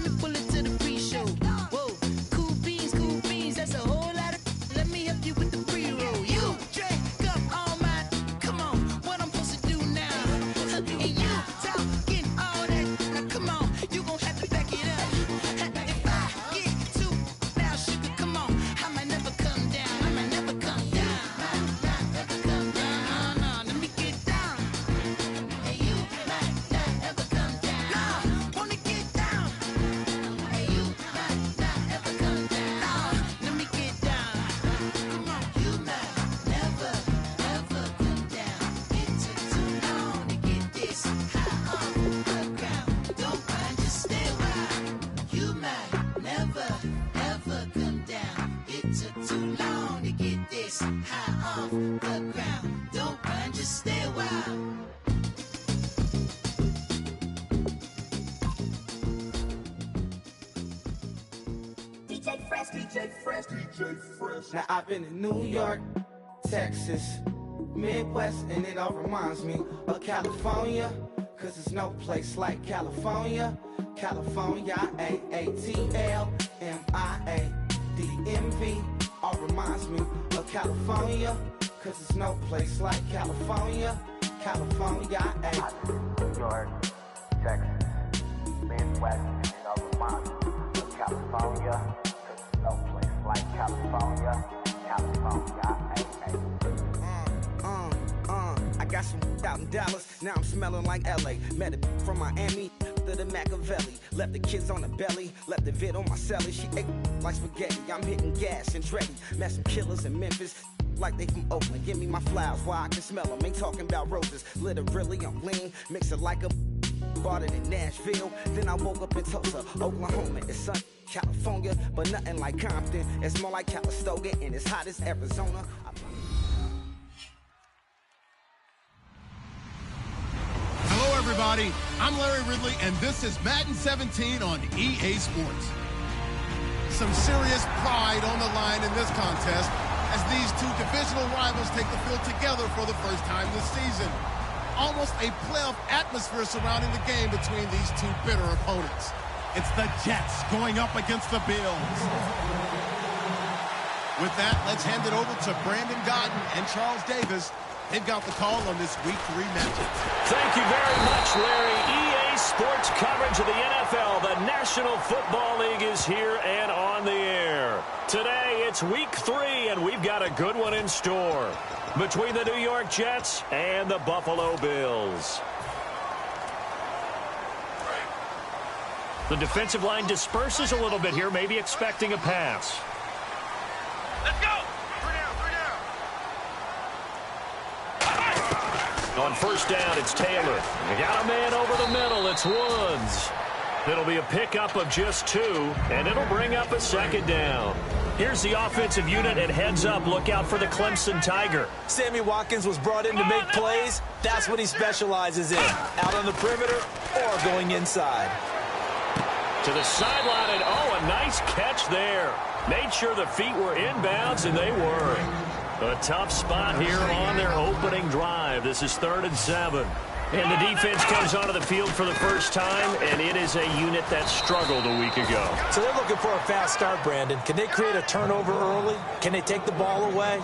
me pull it to the pre-show. Whoa, cool beans, that's a whole lot of. Let me help you with the pre-roll. You drink up all my. Come on, what I'm supposed to do now? And you talking all that. Now come on, you gon' have to back it up. If I get too now, sugar, come on, I might never come down. I might never come down. Might never come down. No, let me get down. And you might not ever come down. No, wanna get down. And you might not ever come down. No, let me get down. Come on, you might never ever come down. It took too long to get this high off the ground. Don't mind, just stay around. You might never ever come down. It took too long to get this high off the ground. Don't mind, just stay a while. Now I've been in New York, Texas, Midwest, and it all reminds me of California, cause there's no place like California. California, AATLMIADMV, all reminds me of California, cause there's no place like California. California, New York, Texas, Midwest, and it all reminds me of California, cause there's no place like California. California, I got some out in Dallas, now I'm smelling like LA. Met a from Miami to the Machiavelli. Left the kids on the belly, left the vid on my celly. She ate like spaghetti, I'm hitting gas and Dreddy. Met some killers in Memphis, like they from Oakland. Give me my flowers while I can smell them. Ain't talking about roses, literally I'm lean. Mix it like a bought it in Nashville. Then I woke up in Tulsa, Oklahoma. It's sun, California, but nothing like Compton. It's more like Calistoga and it's hot as Arizona. Hello, everybody. I'm Larry Ridley, and this is Madden 17 on EA Sports. Some serious pride on the line in this contest as these two divisional rivals take the field together for the first time this season. Almost a playoff atmosphere surrounding the game between these two bitter opponents. It's the Jets going up against the Bills. With that, let's hand it over to Brandon Godden and Charles Davis. They've got the call on this Week 3 matchup. Thank you very much, Larry. EA Sports coverage of the NFL. The National Football League is here and on the air. Today, it's Week 3, and we've got a good one in store between the New York Jets and the Buffalo Bills. The defensive line disperses a little bit here, maybe expecting a pass. Let's go! Three down. On first down, it's Taylor. They got a man over the middle. It's Woods. It'll be a pickup of just 2, and it'll bring up a second down. Here's the offensive unit, and heads up, look out for the Clemson Tiger. Sammy Watkins was brought in to make plays. That's what he specializes in, out on the perimeter or going inside. To the sideline, and oh, a nice catch there. Made sure the feet were inbounds, and they were. A tough spot here on their opening drive. This is 3rd and 7. And the defense comes onto the field for the first time, and it is a unit that struggled a week ago. So they're looking for a fast start, Brandon. Can they create a turnover early? Can they take the ball away?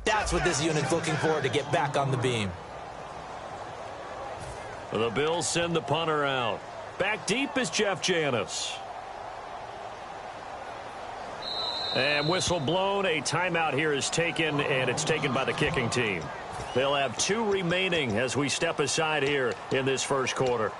That's what this unit's looking for to get back on the beam. The Bills send the punter out. Back deep is Jeff Janis. And whistle blown. A timeout here is taken, and it's taken by the kicking team. They'll have 2 remaining as we step aside here in this first quarter.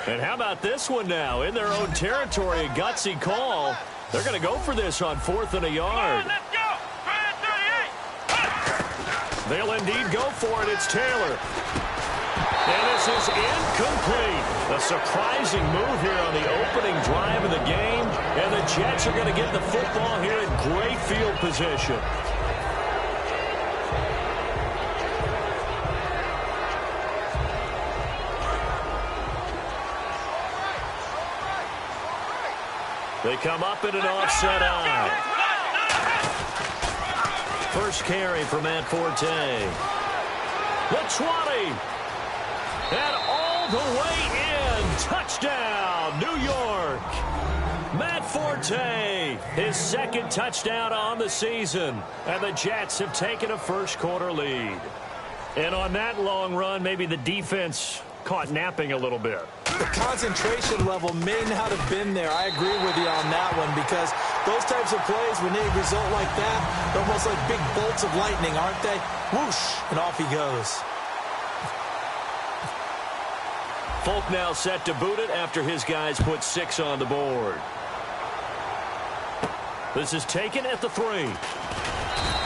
And how about this one now? In their own territory, a gutsy call. They're going to go for this on 4th and a yard. Let's go! They'll indeed go for it. It's Taylor. And this is incomplete. A surprising move here on the opening drive of the game. And the Jets are going to get the football here in great field position. They come up in an offset eye. First carry for Matt Forte. The 20. And all the way in. Touchdown, New York. Matt Forte, his second touchdown on the season. And the Jets have taken a first quarter lead. And on that long run, maybe the defense caught napping a little bit. The concentration level may not have been there. I agree with you on that one, because those types of plays, when they result like that, they're almost like big bolts of lightning, aren't they? Whoosh, and off he goes. Folk now set to boot it after his guys put 6 on the board. This is taken at the 3.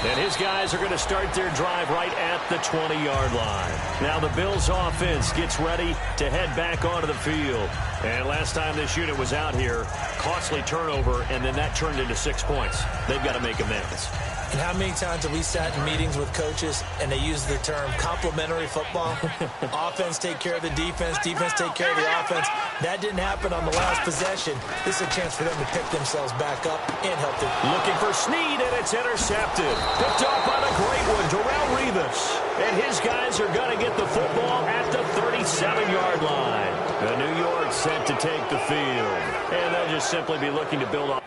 And his guys are going to start their drive right at the 20-yard line. Now the Bills offense gets ready to head back onto the field. And last time this unit was out here, costly turnover, and then that turned into 6 points. They've got to make amends. And how many times have we sat in meetings with coaches and they use the term complementary football? Offense take care of the defense, defense take care of the offense. That didn't happen on the last possession. This is a chance for them to pick themselves back up and help them. Looking for Snead, and it's intercepted. Picked off by the great one, Darrelle Revis. And his guys are going to get the football at the 37-yard line. The New York set to take the field. And they'll just simply be looking to build on.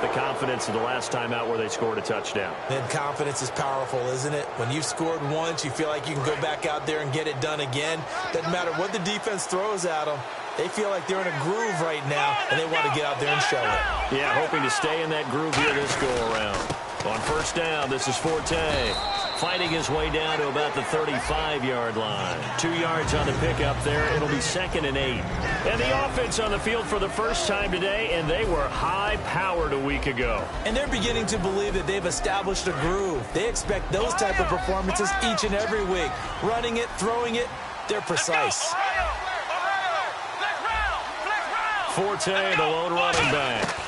The confidence of the last time out where they scored a touchdown. And confidence is powerful, isn't it? When you've scored once, you feel like you can go back out there and get it done again. Doesn't matter what the defense throws at them. They feel like they're in a groove right now, and they want to get out there and show it. Yeah, hoping to stay in that groove here this go-around. On first down, this is Forte. Fighting his way down to about the 35-yard line. 2 yards on the pickup there. It'll be 2nd and 8. And the offense on the field for the first time today, and they were high-powered a week ago. And they're beginning to believe that they've established a groove. They expect those type of performances each and every week. Running it, throwing it, they're precise. Forte, the lone running back.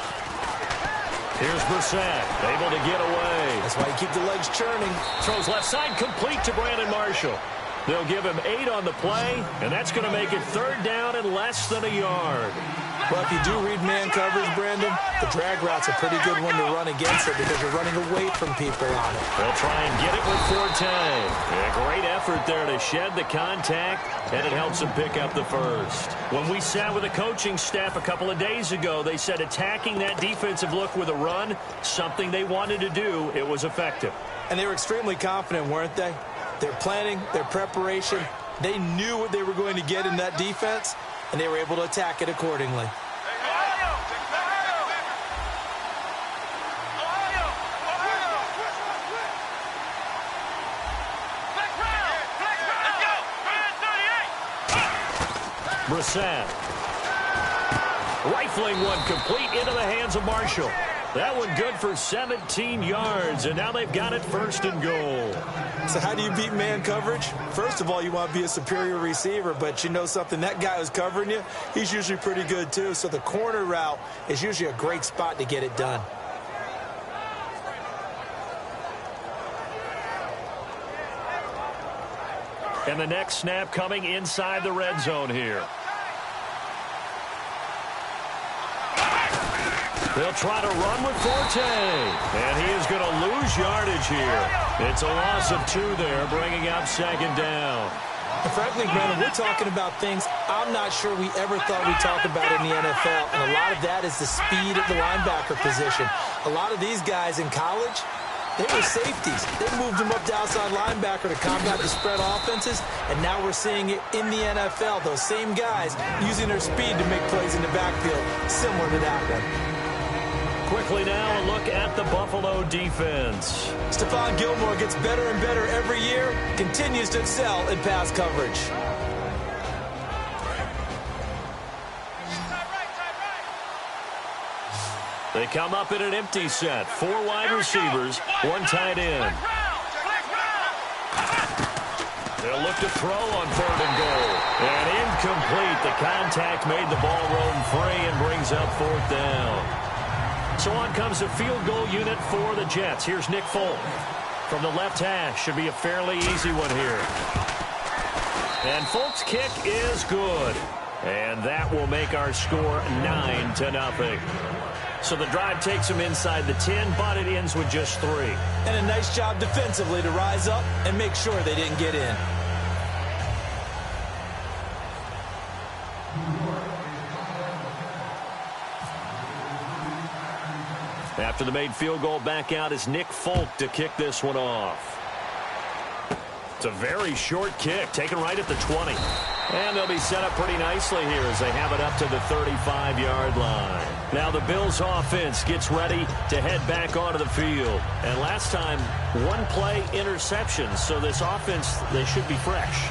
Here's Brissett, able to get away. That's why you keep the legs churning. Throws left side, complete to Brandon Marshall. They'll give him 8 on the play, and that's going to make it 3rd down and less than a yard. Well, if you do read man coverage, Brandon, the drag route's a pretty good one to run against it because you're running away from people on it. They'll try and get it with Forte. A great effort there to shed the contact, and it helps them pick up the first. When we sat with the coaching staff a couple of days ago, they said attacking that defensive look with a run, something they wanted to do, it was effective. And they were extremely confident, weren't they? Their planning, their preparation, they knew what they were going to get in that defense, and they were able to attack it accordingly. Brissett. Rifling one complete into the hands of Marshall. That one good for 17 yards, and now they've got it 1st and goal. So how do you beat man coverage? First of all, you want to be a superior receiver, but you know something, that guy who's covering you, he's usually pretty good too. So the corner route is usually a great spot to get it done. And the next snap coming inside the red zone here. They'll try to run with Forte, and he is going to lose yardage here. It's a loss of 2 there, bringing up 2nd down. And frankly, Brandon, we're talking about things I'm not sure we ever thought we'd talk about in the NFL, and a lot of that is the speed at the linebacker position. A lot of these guys in college, they were safeties. They moved them up to outside linebacker to combat the spread offenses, and now we're seeing it in the NFL. Those same guys using their speed to make plays in the backfield, similar to that one. Quickly now, a look at the Buffalo defense. Stephon Gilmore gets better and better every year, continues to excel in pass coverage. They come up in an empty set. 4 wide receivers, 1 tight end. They'll look to throw on 3rd and goal. And incomplete. The contact made the ball roam free and brings up 4th down. So on comes the field goal unit for the Jets. Here's Nick Folk from the left hash. Should be a fairly easy one here. And Folk's kick is good. And that will make our score 9-0. So the drive takes them inside the 10, but it ends with just 3. And a nice job defensively to rise up and make sure they didn't get in. After the made field goal, back out is Nick Folk to kick this one off. It's a very short kick, taken right at the 20. And they'll be set up pretty nicely here as they have it up to the 35-yard line. Now the Bills offense gets ready to head back onto the field. And last time, 1-play interception. So this offense, they should be fresh.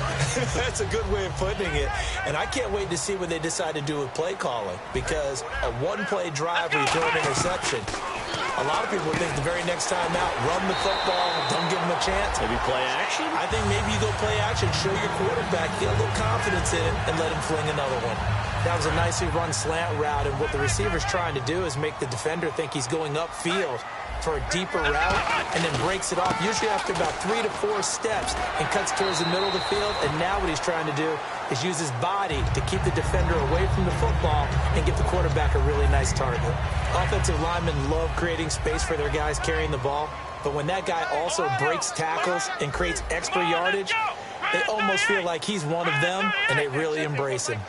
That's a good way of putting it. And I can't wait to see what they decide to do with play calling. Because a 1-play drive where you throw an interception, a lot of people think the very next time out, run the football, don't give them a chance. Maybe play action? I think maybe you go play action, show your quarterback, get a little confidence in it, and let him fling another one. That was a nicely run slant route, and what the receiver's trying to do is make the defender think he's going upfield for a deeper route, and then breaks it off, usually after about 3 to 4 steps, and cuts towards the middle of the field. And now what he's trying to do is use his body to keep the defender away from the football and give the quarterback a really nice target. Offensive linemen love creating space for their guys carrying the ball, but when that guy also breaks tackles and creates extra yardage, they almost feel like he's one of them, and they really embrace him.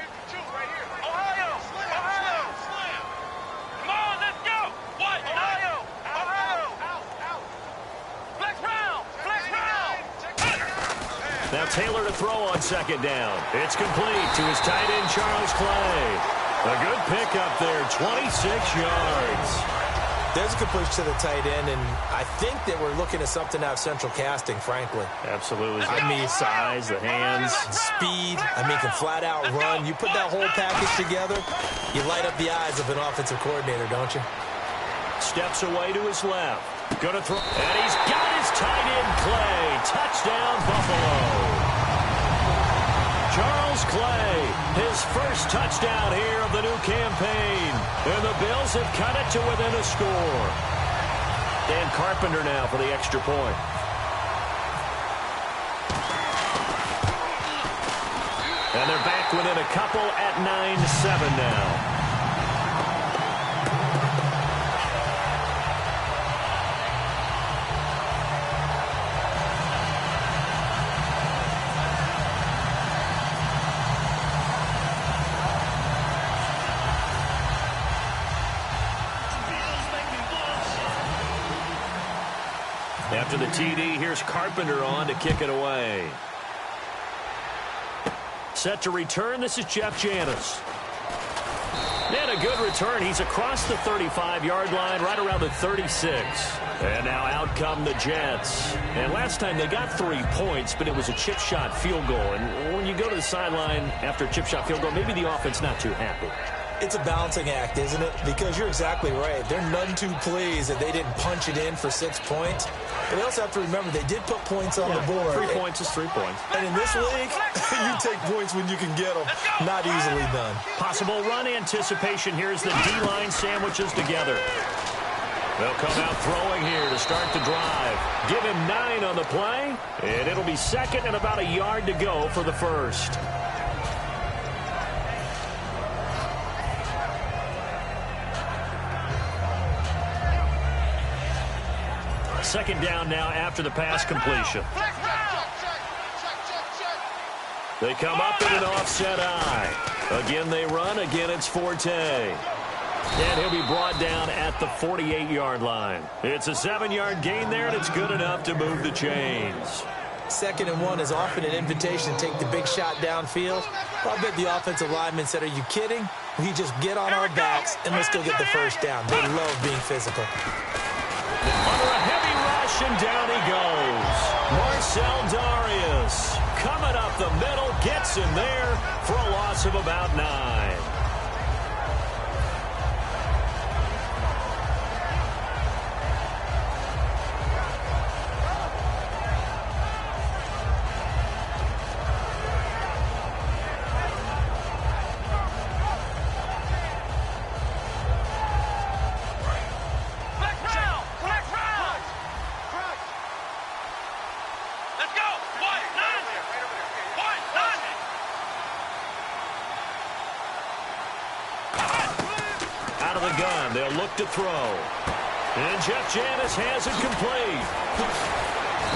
Now Taylor to throw on 2nd down. It's complete to his tight end, Charles Clay. A good pickup there, 26 yards. There's a completion to the tight end, and I think that we're looking at something out of central casting, frankly. Absolutely. I mean, size, the hands. Speed, I mean, can flat out run. You put that whole package together, you light up the eyes of an offensive coordinator, don't you? Steps away to his left. Gonna throw, and he's got his tight end, Clay. Touchdown, Buffalo. Charles Clay, his first touchdown here of the new campaign. And the Bills have cut it to within a score. Dan Carpenter now for the extra point. And they're back within a couple at 9-7 now. After the TD, here's Carpenter on to kick it away. Set to return, this is Jeff Janis. And a good return. He's across the 35-yard line, right around the 36. And now out come the Jets. And last time they got 3 points, but it was a chip shot field goal. And when you go to the sideline after a chip shot field goal, maybe the offense not too happy. It's a balancing act, isn't it? Because you're exactly right. They're none too pleased that they didn't punch it in for 6 points. But they also have to remember they did put points on the board. 3 points is 3 points. And in this league, you take points when you can get them. Not easily done. Possible run anticipation here as the D-line sandwiches together. They'll come out throwing here to start the drive. Give him 9 on the play, and it'll be second and about a yard to go for the first. Second down now after the pass completion. They come up in an offset eye. Again they run. Again it's Forte. And he'll be brought down at the 48-yard line. It's a 7-yard gain there, and it's good enough to move the chains. 2nd and 1 is often an invitation to take the big shot downfield. I bet the offensive lineman said, are you kidding? We just get on our backs and let's go get the first down. They love being physical. Under a heavy rush, and down he goes. Marcel Darius coming up the middle, gets him there for a loss of about 9. They'll look to throw. And Jeff Janis has it complete.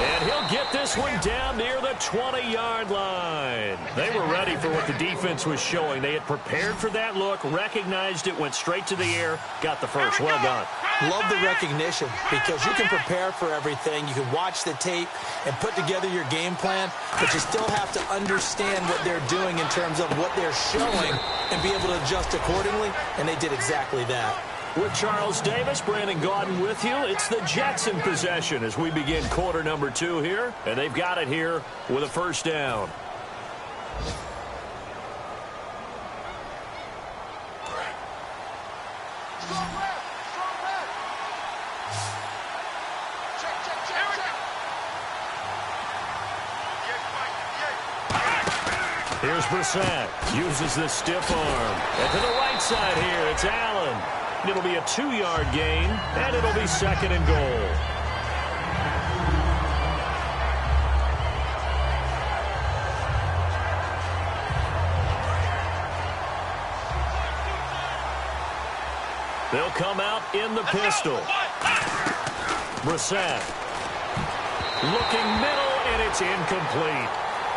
And he'll get this one down near the 20-yard line. They were ready for what the defense was showing. They had prepared for that look, recognized it, went straight to the air, got the first. Well done. Love the recognition because you can prepare for everything. You can watch the tape and put together your game plan, but you still have to understand what they're doing in terms of what they're showing and be able to adjust accordingly, and they did exactly that. With Charles Davis, Brandon Gaudin with you. It's the Jets in possession as we begin quarter number 2 here. And they've got it here with a first down. Here's Brissett. Uses the stiff arm. And to the right side here, it's Allen. It'll be a 2-yard gain, and it'll be 2nd and goal. They'll come out in the pistol. Brissett. Looking middle, and it's incomplete.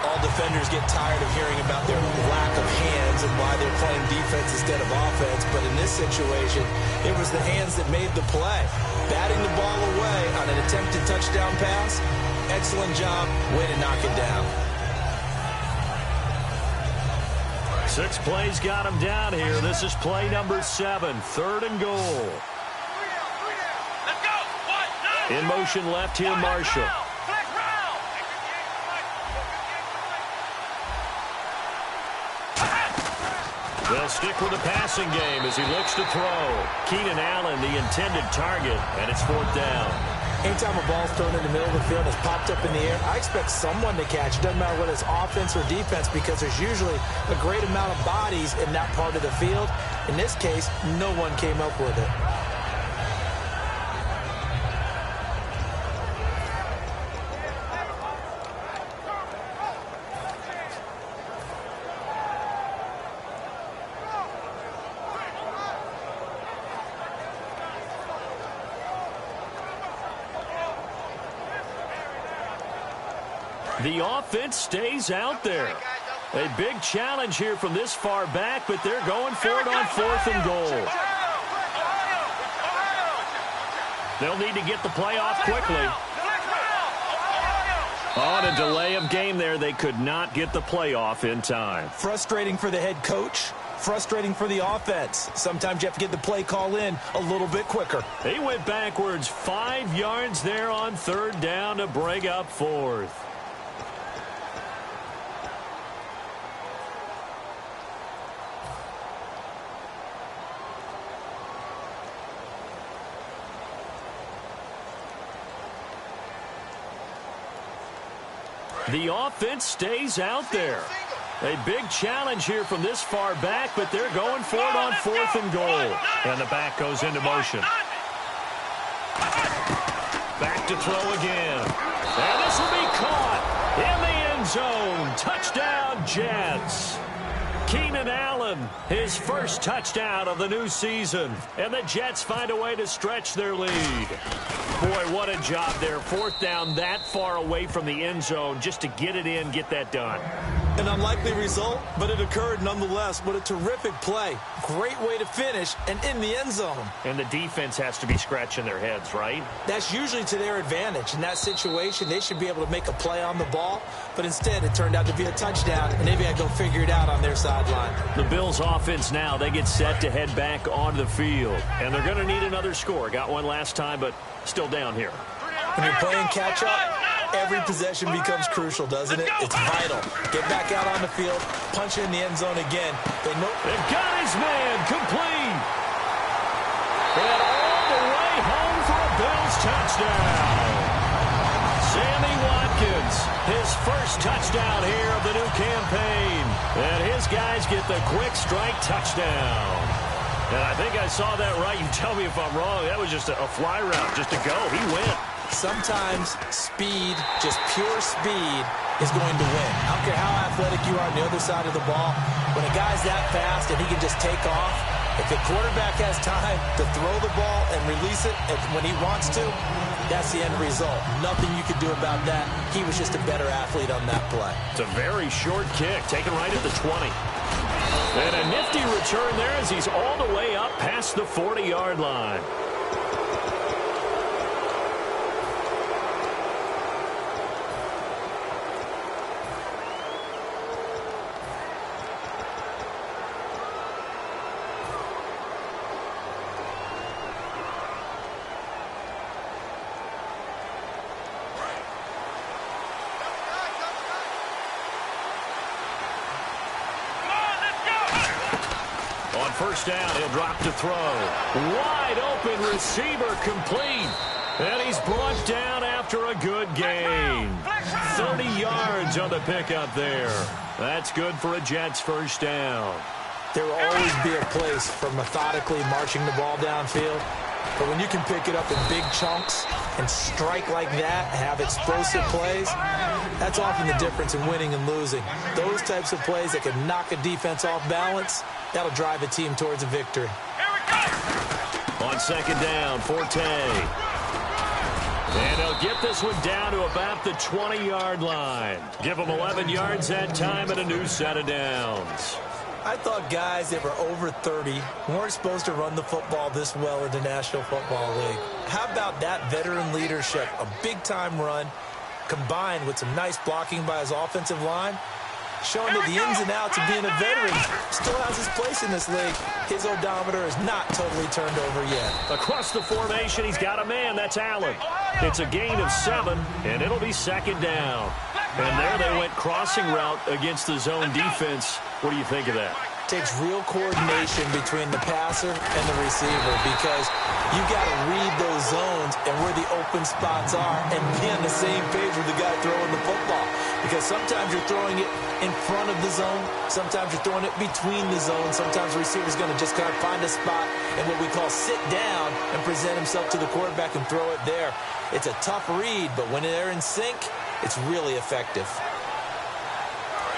All defenders get tired of hearing about their lack of hands and why they're playing defense instead of offense. But in this situation, it was the hands that made the play. Batting the ball away on an attempted touchdown pass. Excellent job. Way to knock it down. 6 plays got him down here. This is play number 7. 3rd and goal. In motion left here, Marshall. They'll stick with the passing game as he looks to throw. Keenan Allen, the intended target, and it's 4th down. Anytime a ball's thrown in the middle of the field and is popped up in the air, I expect someone to catch. It doesn't matter whether it's offense or defense because there's usually a great amount of bodies in that part of the field. In this case, no one came up with it. The offense stays out there. A big challenge here from this far back, but they're going for it on 4th and goal. They'll need to get the play off quickly. On a delay of game there, they could not get the play off in time. Frustrating for the head coach. Frustrating for the offense. Sometimes you have to get the play call in a little bit quicker. He went backwards 5 yards there on 3rd down to break up 4th. The offense stays out there. A big challenge here from this far back, but they're going for it on 4th and goal. And the back goes into motion. Back to throw again. And this will be caught in the end zone. Touchdown, Jets. Keenan Allen, his first touchdown of the new season. And the Jets find a way to stretch their lead. Boy, what a job there. 4th down that far away from the end zone just to get it in, get that done. An unlikely result, but it occurred nonetheless. What a terrific play. Great way to finish and in the end zone. And the defense has to be scratching their heads, right? That's usually to their advantage. In that situation, they should be able to make a play on the ball, but instead it turned out to be a touchdown, and they've got to go figure it out on their sideline. The Bills offense now, they get set to head back onto the field, and they're going to need another score. Got one last time, but still down here. When you're playing catch-up, every possession becomes crucial, doesn't it? It's vital. Get back out on the field, punch it in the end zone again. They've got his man complete. And all the way home for a Bills touchdown. Sammy Watkins, his first touchdown here of the new campaign. And his guys get the quick strike touchdown. And I think I saw that right. You tell me if I'm wrong. That was just a fly route, just to go. He went. Sometimes speed, just pure speed, is going to win. I don't care how athletic you are on the other side of the ball. When a guy's that fast and he can just take off, if the quarterback has time to throw the ball and release it when he wants to, that's the end result. Nothing you could do about that. He was just a better athlete on that play. It's a very short kick, taken right at the 20. And a nifty return there as he's all the way up past the 40-yard line. First down, he'll drop to throw. Wide open receiver complete. And he's brought down after a good gain. 30 yards on the pickup there. That's good for a Jets first down. There will always be a place for methodically marching the ball downfield. But when you can pick it up in big chunks and strike like that, have explosive plays, that's often the difference in winning and losing. Those types of plays that can knock a defense off balance, that'll drive a team towards a victory. On second down, Forte. And he'll get this one down to about the 20-yard line. Give him 11 yards that time and a new set of downs. I thought guys that were over 30 weren't supposed to run the football this well in the National Football League. How about that veteran leadership? A big-time run combined with some nice blocking by his offensive line, showing that the ins and outs of being a veteran still has his place in this league. His odometer is not totally turned over yet. Across the formation, he's got a man. That's Allen. It's a gain of 7, and it'll be second down. And there they went crossing route against the zone defense. What do you think of that? Takes real coordination between the passer and the receiver, because you got to read those zones and where the open spots are and be on the same page with the guy throwing the football. Because sometimes you're throwing it in front of the zone. Sometimes you're throwing it between the zones. Sometimes the receiver's going to just kind of find a spot and what we call sit down and present himself to the quarterback and throw it there. It's a tough read, but when they're in sync, it's really effective.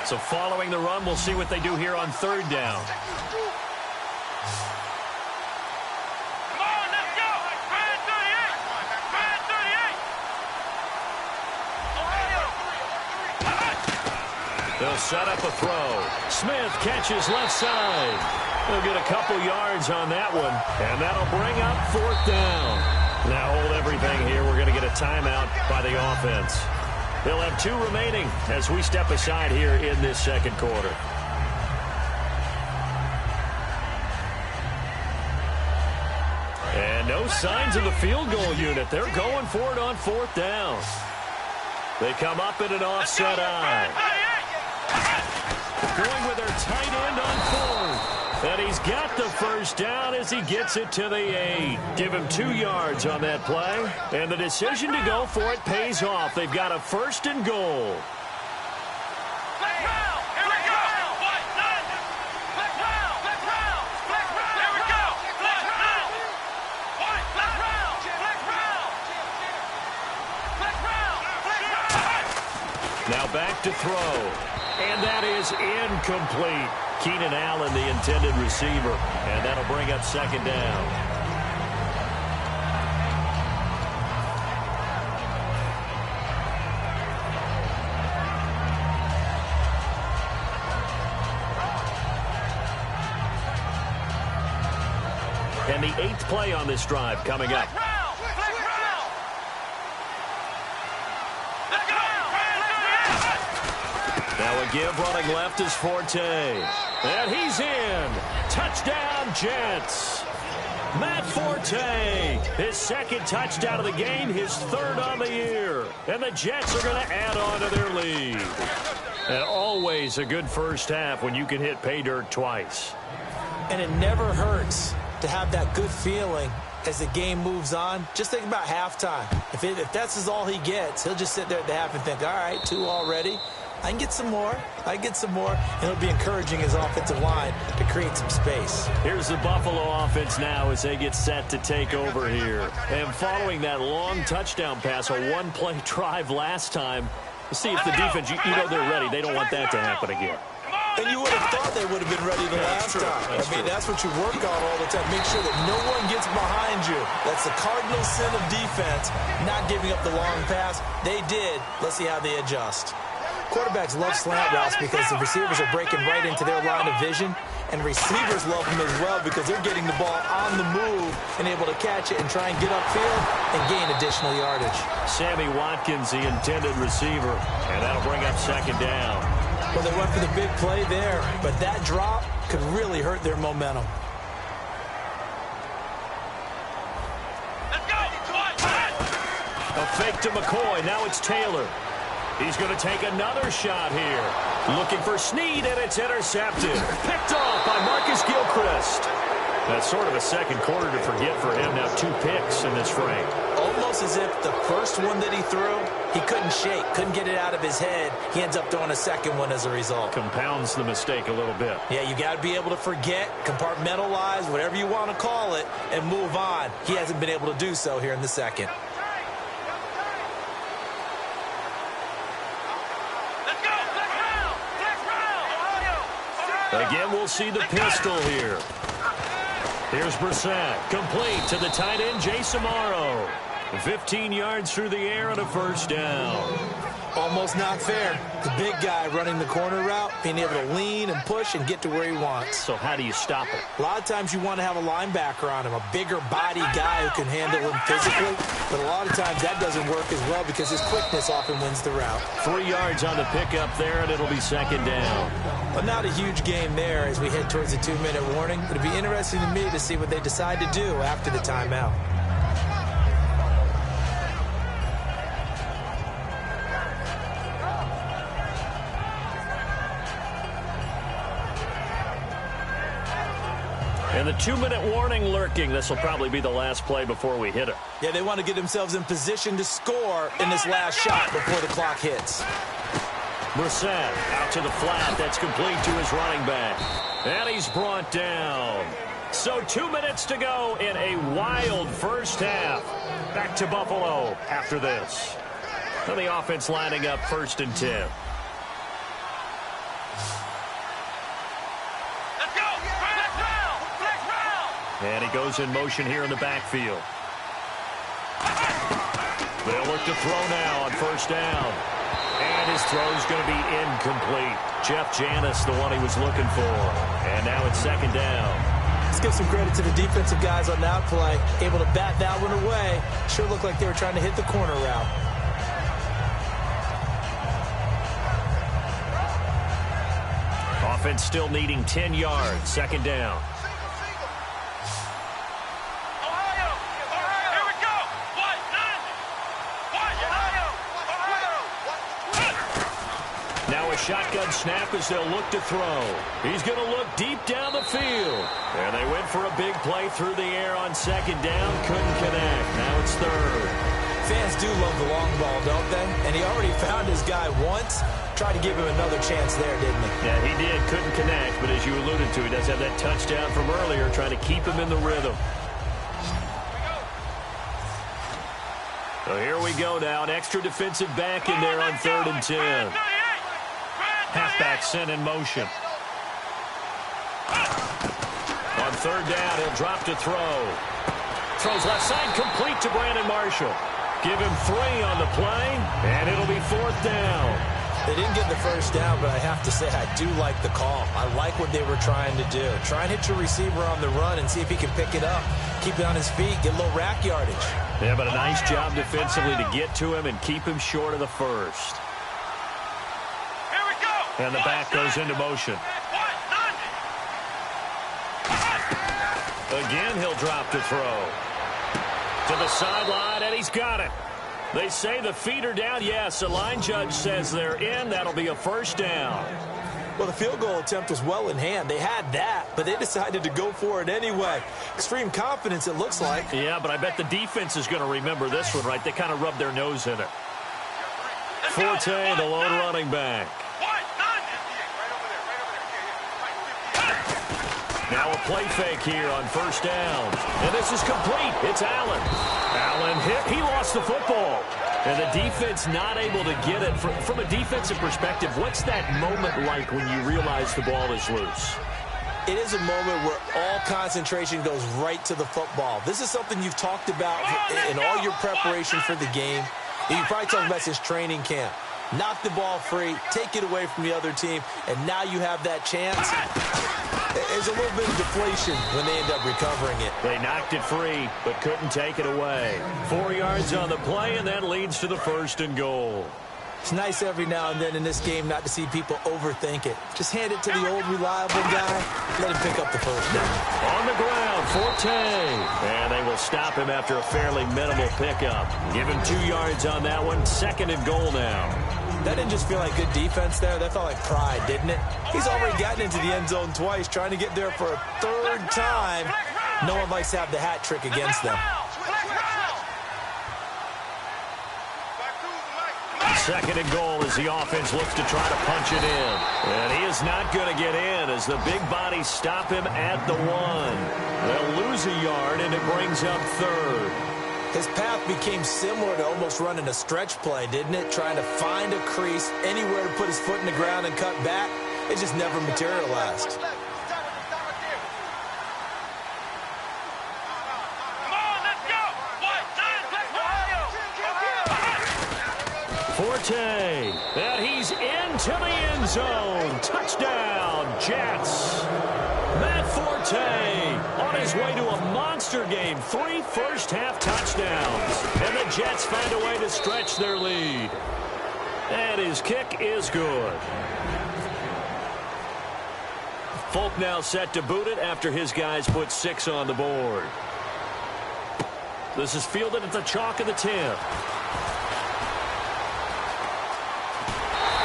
So following the run, we'll see what they do here on third down. Come on, let's go! Red 38! Red 38! They'll set up a throw. Smith catches left side. They'll get a couple yards on that one, and that'll bring up fourth down. Now hold everything here. We're going to get a timeout by the offense. They'll have 2 remaining as we step aside here in this second quarter. And no signs of the field goal unit. They're going for it on fourth down. They come up in an offset eye. Going with their tight end on fourth. And he's got the first down as he gets it to the 8. Give him 2 yards on that play. And the decision to go for it pays off. They've got a first and goal. Now back to throw. And that is incomplete. Keenan Allen, the intended receiver. And that'll bring up second down. And the 8th play on this drive coming up. Now a give running left is Forte. And he's in. Touchdown, Jets. Matt Forte, his second touchdown of the game, his 3rd on the year. And the Jets are going to add on to their lead. And always a good first half when you can hit pay dirt twice. And it never hurts to have that good feeling as the game moves on. Just think about halftime. If that's all he gets, he'll just sit there at the half and think, all right, 2 already. I can get some more. And it'll be encouraging his offensive line to create some space. Here's the Buffalo offense now as they get set to take over here. And following that long touchdown pass, a one-play drive last time, we'll see if the defense, you know they're ready. They don't want that to happen again. And you would have thought they would have been ready the last time. That's what you work on all the time. Make sure that no one gets behind you. That's the cardinal sin of defense, not giving up the long pass. They did. Let's see how they adjust. Quarterbacks love slant routes because the receivers are breaking right into their line of vision, and receivers love them as well because they're getting the ball on the move and able to catch it and try and get upfield and gain additional yardage. Sammy Watkins, the intended receiver, and that'll bring up second down. Well, they went for the big play there, but that drop could really hurt their momentum. Let's go! A fake to McCoy. Now it's Taylor. He's going to take another shot here. Looking for Snead, and it's intercepted. Picked off by Marcus Gilchrist. That's sort of a second quarter to forget for him. Now 2 picks in this frame. Almost as if the first one that he threw, he couldn't shake, couldn't get it out of his head. He ends up throwing a second one as a result. Compounds the mistake a little bit. Yeah, you got to be able to forget, compartmentalize, whatever you want to call it, and move on. He hasn't been able to do so here in the second. Again, we'll see the pistol here. Here's Brissett, complete to the tight end, Jason Morrow. 15 yards through the air and a first down. Almost not fair. The big guy running the corner route, being able to lean and push and get to where he wants. So how do you stop it? A lot of times you want to have a linebacker on him, a bigger body guy who can handle him physically. But a lot of times that doesn't work as well because his quickness often wins the route. 3 yards on the pickup there, and it'll be second down. But not a huge game there as we head towards the 2-minute warning. It'll be interesting to me to see what they decide to do after the timeout. And the 2-minute warning lurking. This will probably be the last play before we hit it. Yeah, they want to get themselves in position to score in this last shot before the clock hits. Brissett out to the flat. That's complete to his running back. And he's brought down. So 2 minutes to go in a wild first half. Back to Buffalo after this. And the offense lining up 1st and 10. And he goes in motion here in the backfield. They'll look to throw now on 1st down. And his throw's going to be incomplete. Jeff Janis, the one he was looking for. And now it's 2nd down. Let's give some credit to the defensive guys on that play. Able to bat that one away. Sure looked like they were trying to hit the corner route. Offense still needing 10 yards. 2nd down. Shotgun snap as they'll look to throw. He's going to look deep down the field. And they went for a big play through the air on 2nd down. Couldn't connect. Now it's 3rd. Fans do love the long ball, don't they? And he already found his guy once. Tried to give him another chance there, didn't he? Yeah, he did. Couldn't connect. But as you alluded to, he does have that touchdown from earlier, trying to keep him in the rhythm. So here we go now. An extra defensive back in there on 3rd and 10. Halfback sent in motion. On 3rd down, he'll drop to throw. Throws left side, complete to Brandon Marshall. Give him 3 on the play, and it'll be 4th down. They didn't get the first down, but I have to say I do like the call. I like what they were trying to do. Try and hit your receiver on the run and see if he can pick it up. Keep it on his feet, get a little rack yardage. Yeah, but a nice job defensively to get to him and keep him short of the first. Here we go. And the back goes into motion. Again, he'll drop to throw. To the sideline, and he's got it. They say the feet are down. Yes, the line judge says they're in. That'll be a first down. Well, the field goal attempt was well in hand. They had that, but they decided to go for it anyway. Extreme confidence, it looks like. Yeah, but I bet the defense is going to remember this one, right? They kind of rubbed their nose in it. Forte, the lone running back. Now a play fake here on 1st down. And this is complete. It's Allen. Allen hit. He lost the football. And the defense not able to get it. From a defensive perspective, what's that moment like when you realize the ball is loose? It is a moment where all concentration goes right to the football. This is something you've talked about in all your preparation for the game. You probably talked about since training camp. Knock the ball free, take it away from the other team, and now you have that chance. There's a little bit of deflation when they end up recovering it. They knocked it free, but couldn't take it away. 4 yards on the play, and that leads to the 1st and goal. It's nice every now and then in this game not to see people overthink it. Just hand it to the old reliable guy, let him pick up the first down. On the ground, Forte. And they will stop him after a fairly minimal pickup. Give him 2 yards on that one. 2nd and goal now. That didn't just feel like good defense there. That felt like pride, didn't it? He's already gotten into the end zone twice, trying to get there for a 3rd time. No one likes to have the hat trick against them. 2nd and goal as the offense looks to try to punch it in. And he is not going to get in as the big bodies stop him at the 1. They'll lose a yard, and it brings up 3rd. His path became similar to almost running a stretch play, didn't it? Trying to find a crease, anywhere to put his foot in the ground and cut back. It just never materialized. Forte, and he's into the end zone. Touchdown, Jets. Matt Forte on his way to a monster game. 3 first-half touchdowns. And the Jets find a way to stretch their lead. And his kick is good. Folk now set to boot it after his guys put 6 on the board. This is fielded at the chalk of the 10.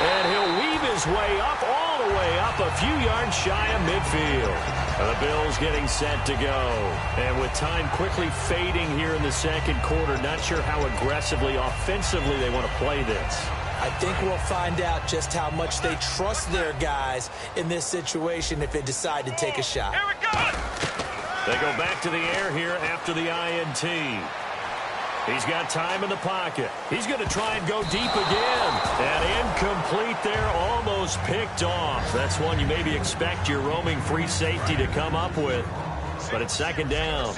And he'll weave his way up, all the way up, a few yards shy of midfield. The Bills getting set to go. And with time quickly fading here in the 2nd quarter, not sure how aggressively, offensively they want to play this. I think we'll find out just how much they trust their guys in this situation if they decide to take a shot. Here we go. They go back to the air here after the INT. He's got time in the pocket. He's going to try and go deep again. And incomplete there, almost picked off. That's one you maybe expect your roaming free safety to come up with. But it's 2nd down.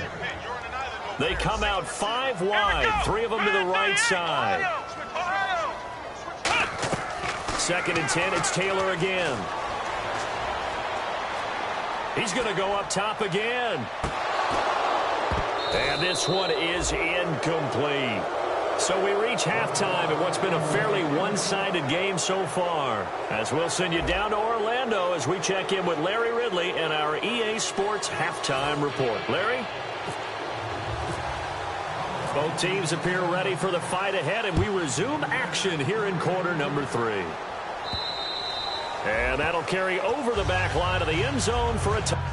They come out 5 wide, 3 of them to the right side. 2nd and 10, it's Taylor again. He's going to go up top again. And this one is incomplete. So we reach halftime in what's been a fairly one-sided game so far. As we'll send you down to Orlando as we check in with Larry Ridley and our EA Sports Halftime Report. Larry? Both teams appear ready for the fight ahead, and we resume action here in quarter number 3. And that'll carry over the back line of the end zone for a touchdown.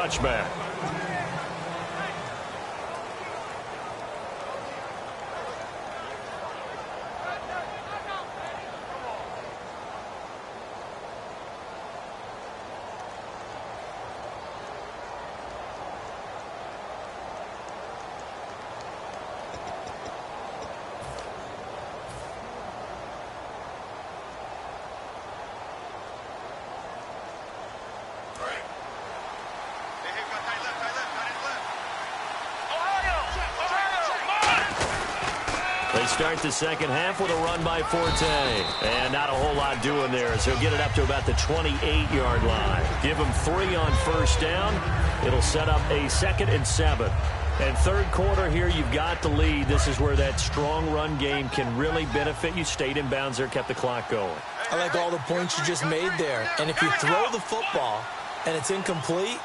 touchback. They start the second half with a run by Forte. And not a whole lot doing there, so he'll get it up to about the 28-yard line. Give him 3 on first down. It'll set up a 2nd and 7. And third quarter here, you've got the lead. This is where that strong run game can really benefit you. Stayed in bounds there, kept the clock going. I like all the points you just made there. And if you throw the football and it's incomplete,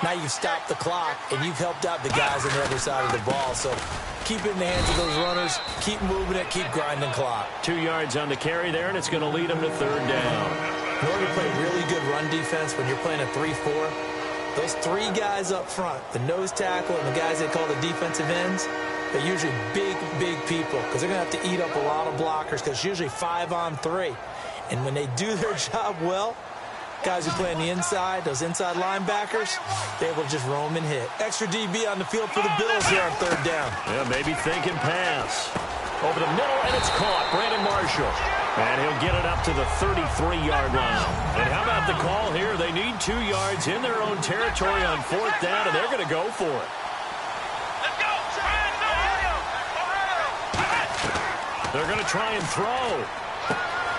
now you've stopped the clock and you've helped out the guys on the other side of the ball. So keep it in the hands of those runners. Keep moving it. Keep grinding clock. 2 yards on the carry there, and it's going to lead them to third down. In order to play really good run defense when you're playing a 3-4, those 3 guys up front, the nose tackle and the guys they call the defensive ends, they're usually big, big people because they're going to have to eat up a lot of blockers because it's usually 5 on 3. And when they do their job well, guys who play on the inside, those inside linebackers, they're able to just roam and hit. Extra DB on the field for the Bills here on third down. Yeah, maybe thinking pass. Over the middle, and it's caught. Brandon Marshall. And he'll get it up to the 33-yard line. And how about the call here? They need 2 yards in their own territory on fourth down, and they're going to go for it. Let's go! They're going to try and throw.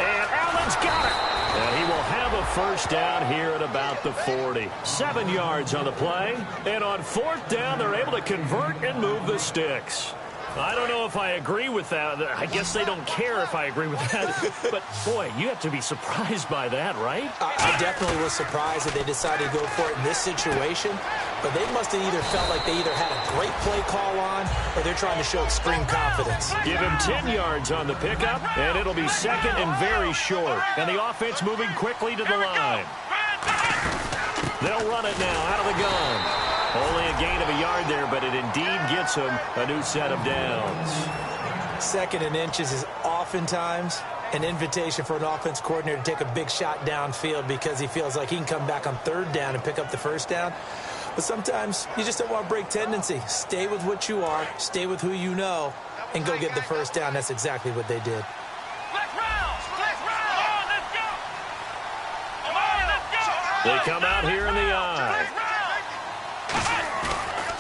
And Allen's got it. And he will have a first down here at about the 40. 7 yards on the play. And on fourth down, they're able to convert and move the sticks. I don't know if I agree with that. I guess they don't care if I agree with that. But, boy, you have to be surprised by that, right? I definitely was surprised that they decided to go for it in this situation. But they must have either felt like they either had a great play call on or they're trying to show extreme confidence. Give him 10 yards on the pickup, and it'll be second and very short. And the offense moving quickly to the line. They'll run it now out of the gun. Only a gain of a yard there, but it indeed gets him a new set of downs. 2nd and inches is oftentimes an invitation for an offense coordinator to take a big shot downfield because he feels like he can come back on third down and pick up the first down. But sometimes you just don't want to break tendency. Stay with what you are, stay with who you know, and go get the first down. That's exactly what they did. They come out here in the eye.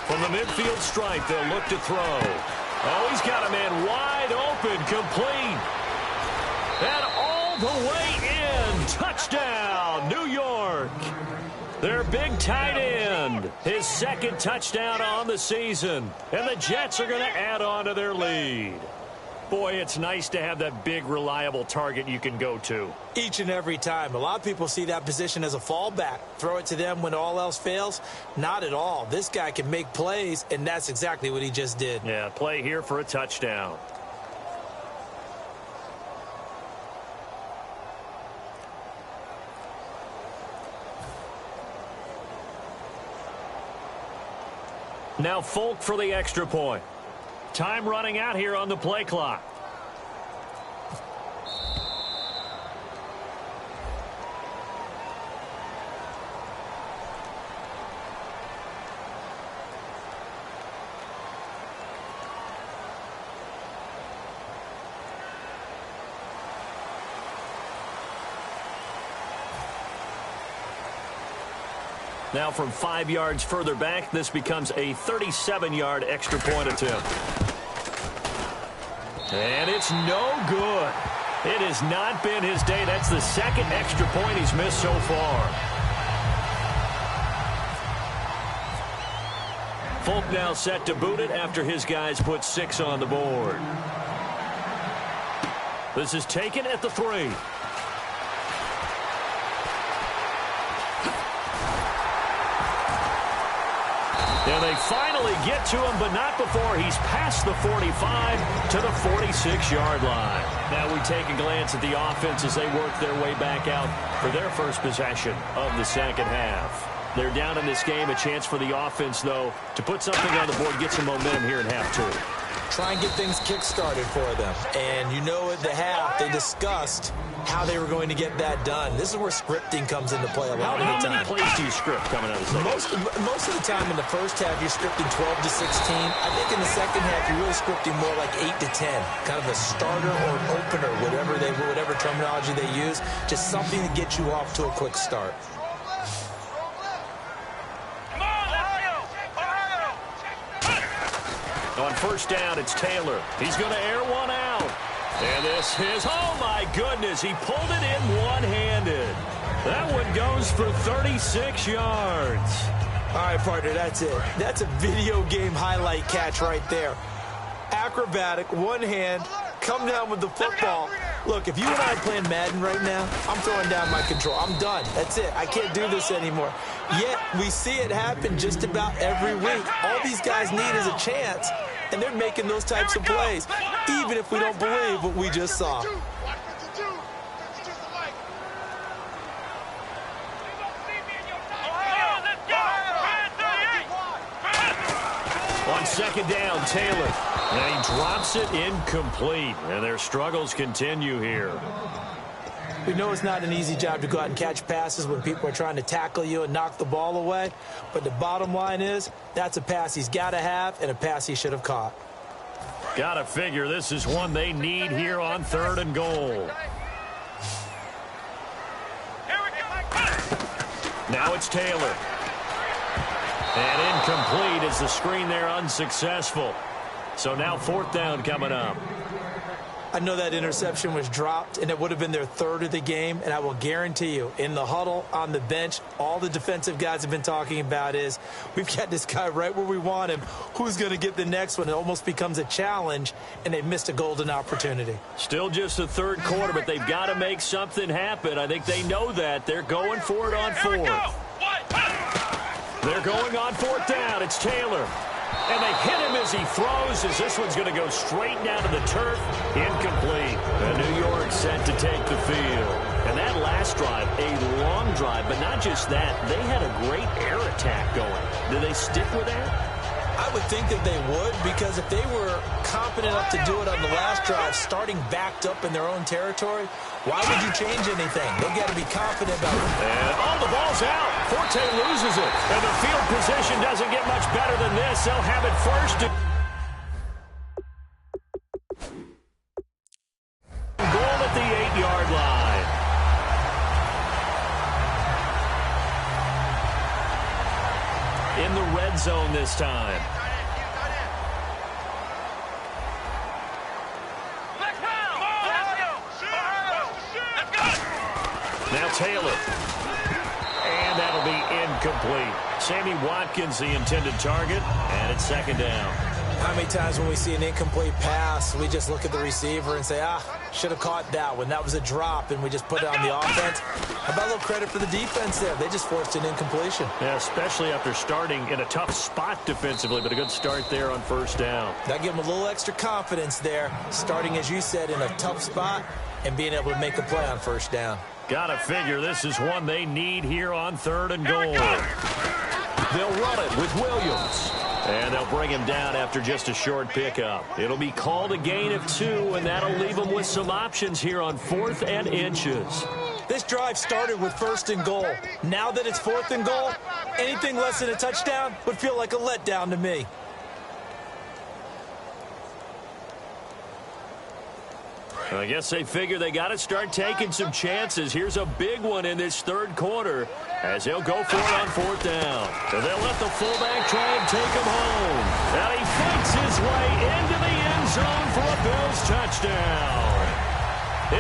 From the midfield stripe, they'll look to throw. Oh, he's got a man wide open, complete. And all the way in. Touchdown, New York. Their big tight end. His 2nd touchdown on the season. And the Jets are going to add on to their lead. Boy, it's nice to have that big, reliable target you can go to. Each and every time. A lot of people see that position as a fallback. Throw it to them when all else fails. Not at all. This guy can make plays, and that's exactly what he just did. Yeah, play here for a touchdown. Now Folk for the extra point. Time running out here on the play clock. Now from 5 yards further back, this becomes a 37-yard extra point attempt. And it's no good. It has not been his day. That's the 2nd extra point he's missed so far. Folk now set to boot it after his guys put 6 on the board. This is taken at the 3. And they finally get to him, but not before he's past the 45 to the 46-yard line. Now we take a glance at the offense as they work their way back out for their first possession of the second half. They're down in this game. A chance for the offense, though, to put something on the board, get some momentum here in half two. Try and get things kick-started for them. And you know at the half, they discussed how they were going to get that done. This is where scripting comes into play a lot of the time. How many plays do you script coming out of the second? Most of the time in the first half, you're scripting 12 to 16. I think in the second half, you're really scripting more like 8 to 10. Kind of a starter or an opener, whatever terminology they use. Just something to get you off to a quick start. On first down, it's Taylor. He's going to air one out. And this is, oh my goodness, he pulled it in one-handed. That one goes for 36 yards. All right, partner, that's it. That's a video game highlight catch right there. Acrobatic, one hand, come down with the football. Look, if you and I are playing Madden right now, I'm throwing down my control. I'm done. That's it. I can't do this anymore. Yet, we see it happen just about every week. All these guys need is a chance, and they're making those types of plays, even if we don't believe what we just saw. On second down, Taylor. And he drops it incomplete. And their struggles continue here. We know it's not an easy job to go out and catch passes when people are trying to tackle you and knock the ball away. But the bottom line is, that's a pass he's got to have and a pass he should have caught. Gotta figure this is one they need here on 3rd and goal. Now it's Taylor. And incomplete as the screen there unsuccessful. So now 4th down coming up. I know that interception was dropped, and it would have been their 3rd of the game, and I will guarantee you, in the huddle, on the bench, all the defensive guys have been talking about is, we've got this guy right where we want him. Who's going to get the next one? It almost becomes a challenge, and they missed a golden opportunity. Still just the 3rd quarter, but they've got to make something happen. I think they know that. They're going for it on 4th. They're going on 4th down. It's Taylor. And they hit him as he throws, as this one's going to go straight down to the turf. Incomplete. And New York set to take the field. And that last drive, a long drive, but not just that. They had a great air attack going. Do they stick with that? I would think that they would, because if they were competent enough to do it on the last drive, starting backed up in their own territory, why would you change anything? They've got to be confident about it. And the ball's out. Forte loses it. And their field position doesn't get much better than this. They'll have it first. Goal at the 8-yard line. In the red zone this time. Now Taylor. And that'll be incomplete. Sammy Watkins, the intended target, and it's 2nd down. How many times when we see an incomplete pass, we just look at the receiver and say, should have caught that one. That was a drop, and we just put it on the offense. How about a little credit for the defense there? They just forced an incompletion. Yeah, especially after starting in a tough spot defensively, but a good start there on 1st down. That gave them a little extra confidence there, starting, as you said, in a tough spot and being able to make a play on 1st down. Gotta figure this is one they need here on 3rd and goal. They'll run it with Williams. And they'll bring him down after just a short pickup. It'll be called a gain of 2, and that'll leave them with some options here on 4th and inches. This drive started with 1st and goal. Now that it's 4th and goal, anything less than a touchdown would feel like a letdown to me. I guess they figure they got to start taking some chances. Here's a big one in this 3rd quarter as they'll go for it on 4th down. So they'll let the fullback try and take him home. Now he fights his way into the end zone for a Bills touchdown.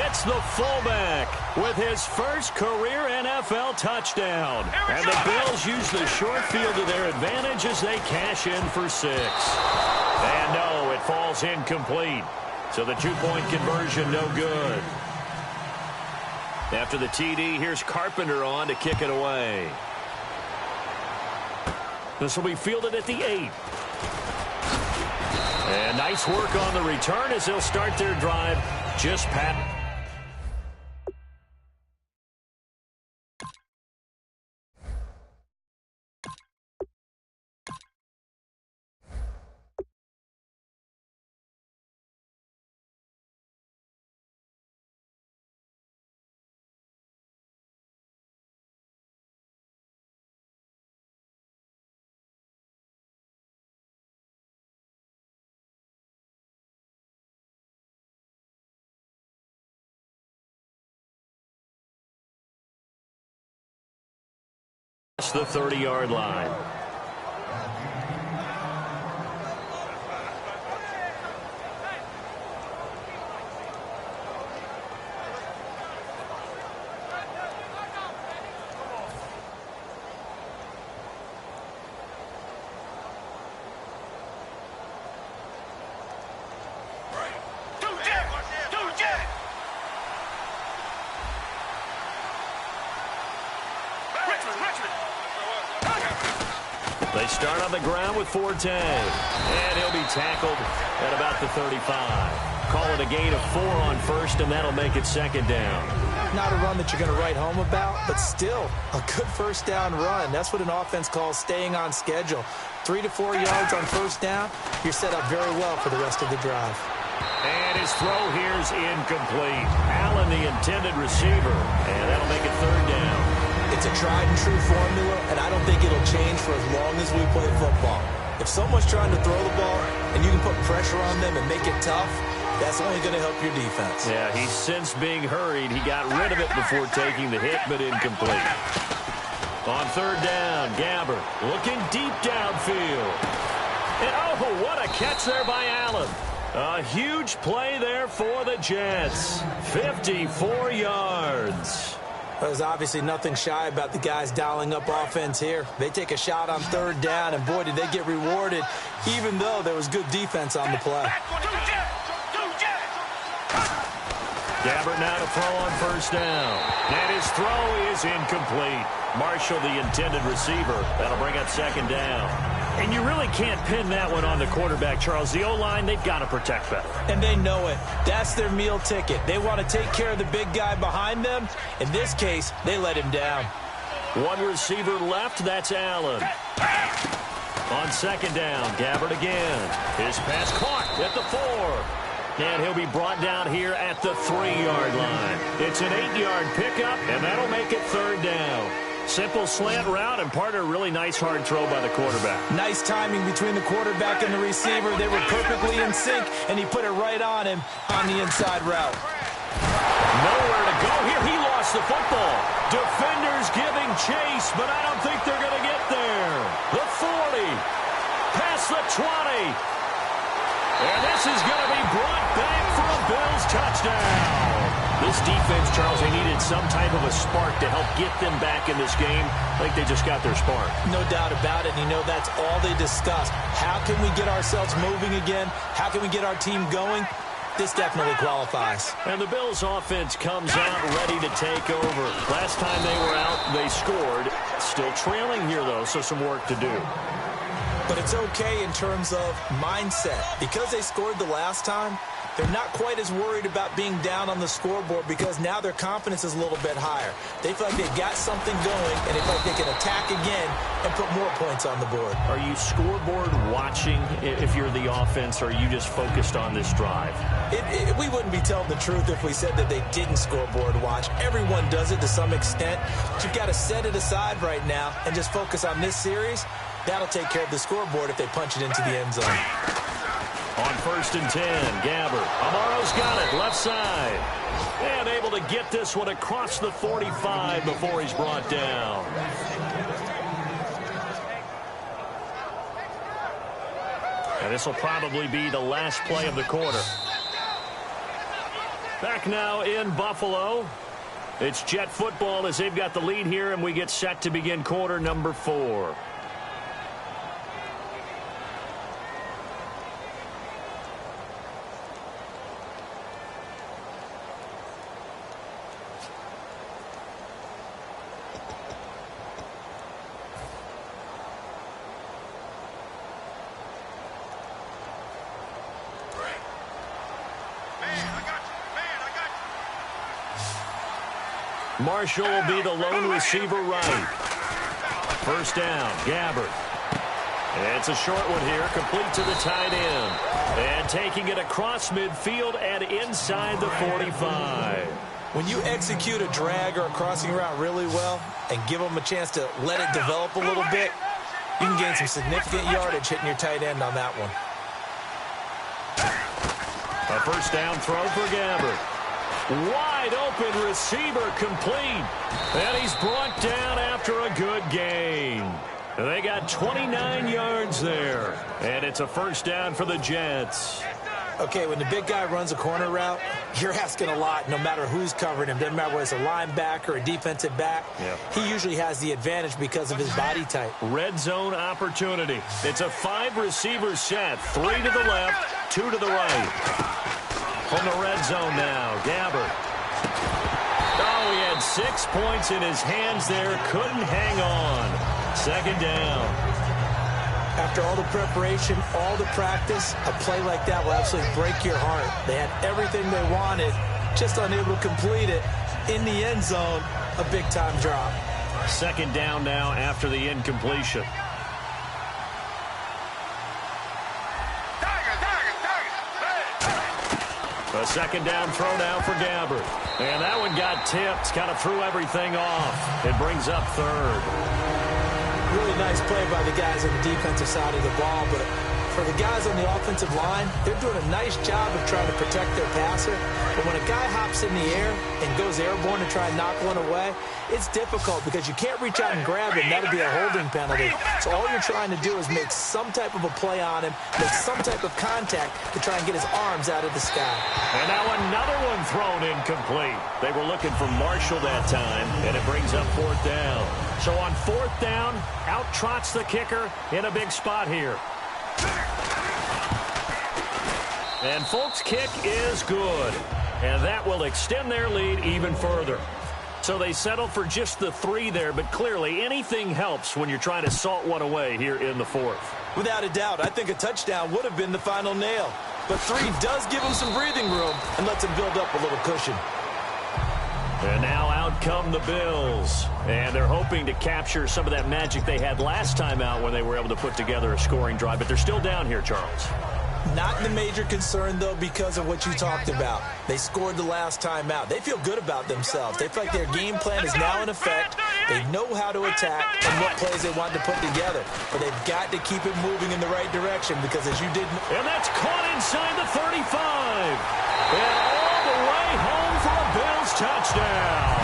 It's the fullback with his first career NFL touchdown. And the Bills use the short field to their advantage as they cash in for 6. And no, it falls incomplete. So the 2-point conversion no good. After the TD, here's Carpenter on to kick it away. This will be fielded at the 8. And nice work on the return as they'll start their drive just past the 30-yard line. They start on the ground with Forte, and he'll be tackled at about the 35. Call it a gain of 4 on first, and that'll make it second down. Not a run that you're going to write home about, but still a good first down run. That's what an offense calls staying on schedule. 3 to 4 yards on first down, you're set up very well for the rest of the drive. And his throw here is incomplete. Allen, the intended receiver, and that'll make it third down. It's a tried-and-true formula, and I don't think it'll change for as long as we play football. If someone's trying to throw the ball and you can put pressure on them and make it tough, that's only going to help your defense. Yeah, he's since being hurried. He got rid of it before taking the hit, but incomplete. On third down, Gabbert looking deep downfield. And oh, what a catch there by Allen. A huge play there for the Jets. 54 yards. There's obviously nothing shy about the guys dialing up offense here. They take a shot on third down, and boy, did they get rewarded, even though there was good defense on the play. Gabbert now to throw on first down. And his throw is incomplete. Marshall, the intended receiver. That'll bring up second down. And you really can't pin that one on the quarterback, Charles. The O-line, they've got to protect better. And they know it. That's their meal ticket. They want to take care of the big guy behind them. In this case, they let him down. One receiver left. That's Allen. On second down, Gabbert again. His pass caught at the 4. And he'll be brought down here at the 3-yard line. It's an 8-yard pickup, and that'll make it third down. Simple slant route, and part of a really nice hard throw by the quarterback. Nice timing between the quarterback and the receiver. They were perfectly in sync, and he put it right on him on the inside route. Nowhere to go here. He lost the football. Defenders giving chase, but I don't think they're going to get there. The 40, past the 20. And this is going to be brought back for a Bills touchdown. This defense, Charles, they needed some type of a spark to help get them back in this game. I think they just got their spark. No doubt about it. And you know, that's all they discussed. How can we get ourselves moving again? How can we get our team going? This definitely qualifies. And the Bills offense comes out ready to take over. Last time they were out, they scored. Still trailing here, though, so some work to do. But it's okay in terms of mindset. Because they scored the last time, they're not quite as worried about being down on the scoreboard because now their confidence is a little bit higher. They feel like they've got something going, and they feel like they can attack again and put more points on the board. Are you scoreboard watching if you're the offense, or are you just focused on this drive? We wouldn't be telling the truth if we said that they didn't scoreboard watch. Everyone does it to some extent. But you've got to set it aside right now and just focus on this series. That'll take care of the scoreboard if they punch it into the end zone. On first and 10, Gabbert. Amaro's got it, left side. And able to get this one across the 45 before he's brought down. And this will probably be the last play of the quarter. Back now in Buffalo. It's Jet football as they've got the lead here, and we get set to begin quarter number 4. Marshall will be the lone receiver right. First down, Gabbert. And it's a short one here, complete to the tight end. And taking it across midfield and inside the 45. When you execute a drag or a crossing route really well and give them a chance to let it develop a little bit, you can gain some significant yardage hitting your tight end on that one. A first down throw for Gabbert. Wide open receiver complete. And he's brought down after a good gain. They got 29 yards there. And it's a first down for the Jets. Okay, when the big guy runs a corner route, you're asking a lot no matter who's covering him. Doesn't matter whether it's a linebacker or a defensive back. Yeah. He usually has the advantage because of his body type. Red zone opportunity. It's a 5-receiver set. 3 to the left, 2 to the right. From the red zone now, Gabbert. Oh, he had 6 points in his hands there. Couldn't hang on. Second down. After all the preparation, all the practice, a play like that will absolutely break your heart. They had everything they wanted, just unable to complete it. In the end zone, a big-time drop. Second down now after the incompletion. A second down throw now for Gabbert. And that one got tipped, kind of threw everything off. It brings up third. Really nice play by the guys on the defensive side of the ball, but for the guys on the offensive line, they're doing a nice job of trying to protect their passer. But when a guy hops in the air and goes airborne to try and knock one away, it's difficult because you can't reach out and grab him. That'd be a holding penalty. So all you're trying to do is make some type of a play on him, make some type of contact to try and get his arms out of the sky. And now another one thrown incomplete. They were looking for Marshall that time, and it brings up fourth down. So on fourth down, out trots the kicker in a big spot here. And Folk's kick is good. And that will extend their lead even further. So they settle for just the 3 there, but clearly anything helps when you're trying to salt one away here in the fourth. Without a doubt, I think a touchdown would have been the final nail. But 3 does give them some breathing room and lets them build up a little cushion. And now out come the Bills. And they're hoping to capture some of that magic they had last time out when they were able to put together a scoring drive. But they're still down here, Charles. Not the major concern, though, because of what you talked about. They scored the last time out. They feel good about themselves. They feel like their game plan is now in effect. They know how to attack and what plays they want to put together. But they've got to keep it moving in the right direction because, as you did... And that's caught inside the 35. And all the way home for a Bills touchdown.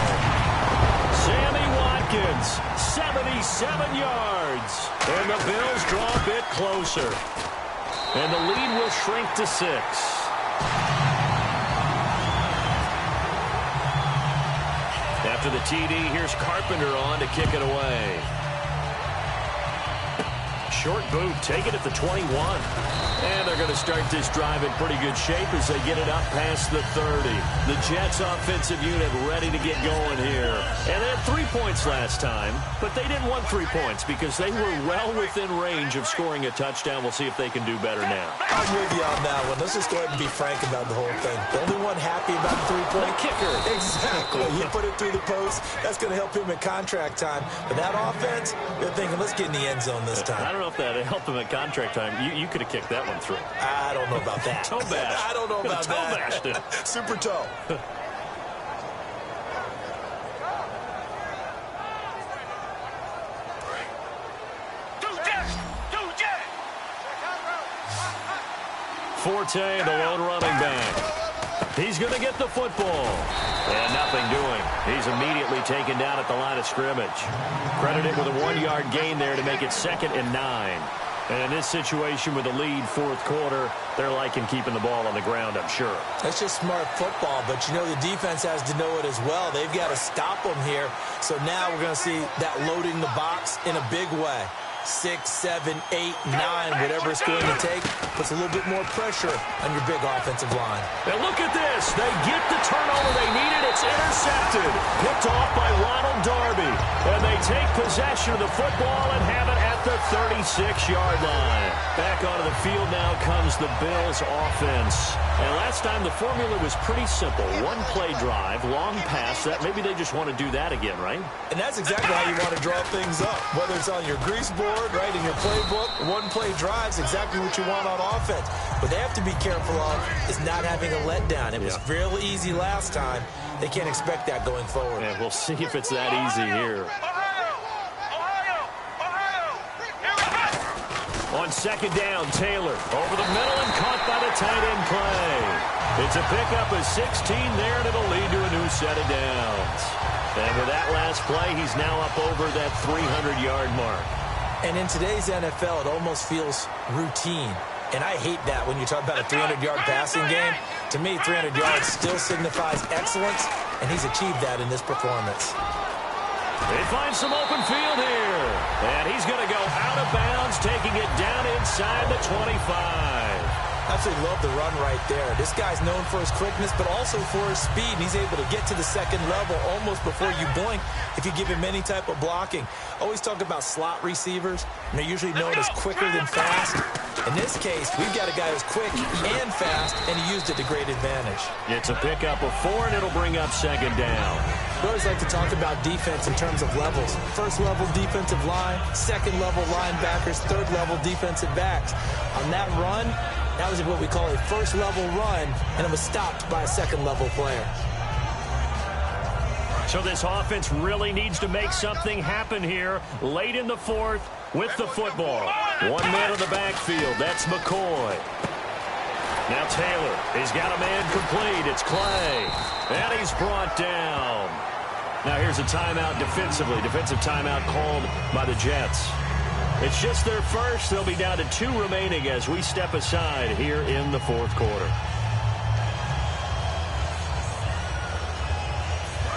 Sammy Watkins, 77 yards. And the Bills draw a bit closer. And the lead will shrink to 6. After the TD, here's Carpenter on to kick it away. Short boot, take it at the 21. And they're going to start this drive in pretty good shape as they get it up past the 30. The Jets offensive unit ready to get going here. And they had 3 points last time, but they didn't want 3 points because they were well within range of scoring a touchdown. We'll see if they can do better now. I'm with you on that one. Let's just go ahead and be frank about the whole thing. The only one happy about the 3-point kicker. Exactly. He put it through the post. That's going to help him at contract time. But that offense, they're thinking, let's get in the end zone this time. I don't know if that helped him at contract time. You could have kicked that one through. I don't know about that. Toe bash. I don't know about toe that. Bashed it. Super toe. Forte, the lone running back. He's going to get the football. And nothing doing. He's immediately taken down at the line of scrimmage. Credited with a 1-yard gain there to make it 2nd and 9. And in this situation with the lead fourth quarter, they're liking keeping the ball on the ground, I'm sure. That's just smart football, but you know the defense has to know it as well. They've got to stop them here. So now we're going to see that loading the box in a big way. 6, 7, 8, 9, whatever it's going to take, puts a little bit more pressure on your big offensive line. And look at this. They get the turnover they needed. It's intercepted. Picked off by Ronald Darby. And they take possession of the football and have it at the 36-yard line. Back onto the field now comes the Bills offense. And last time the formula was pretty simple. 1-play drive, long pass. That maybe they just want to do that again, right? And that's exactly how you want to draw things up. Whether it's on your grease board, right, in your playbook, 1-play drives, exactly what you want on offense. What they have to be careful of is not having a letdown. It was real easy last time. They can't expect that going forward. And we'll see if it's that easy here. On second down, Taylor over the middle and caught by the tight end play. It's a pickup of 16 there, and it'll lead to a new set of downs. And with that last play, he's now up over that 300-yard mark. And in today's NFL, it almost feels routine. And I hate that when you talk about a 300-yard passing game. To me, 300 yards still signifies excellence, and he's achieved that in this performance. They find some open field here. And he's going to go out of bounds, taking it down inside the 25. Absolutely love the run right there. This guy's known for his quickness, but also for his speed. And he's able to get to the second level almost before you blink if you give him any type of blocking. Always talk about slot receivers, and they're usually known as quicker than fast. In this case, we've got a guy who's quick and fast, and he used it to great advantage. It's a pickup of 4, and it'll bring up second down. We always like to talk about defense in terms of levels. First level defensive line, second level linebackers, third level defensive backs. On that run, that was what we call a first level run, and it was stopped by a second level player. So this offense really needs to make something happen here late in the fourth with the football. One man in the backfield. That's McCoy. Now Taylor. He's got a man complete. It's Clay. And he's brought down. Now here's a timeout defensively. Defensive timeout called by the Jets. It's just their first. They'll be down to 2 remaining as we step aside here in the fourth quarter.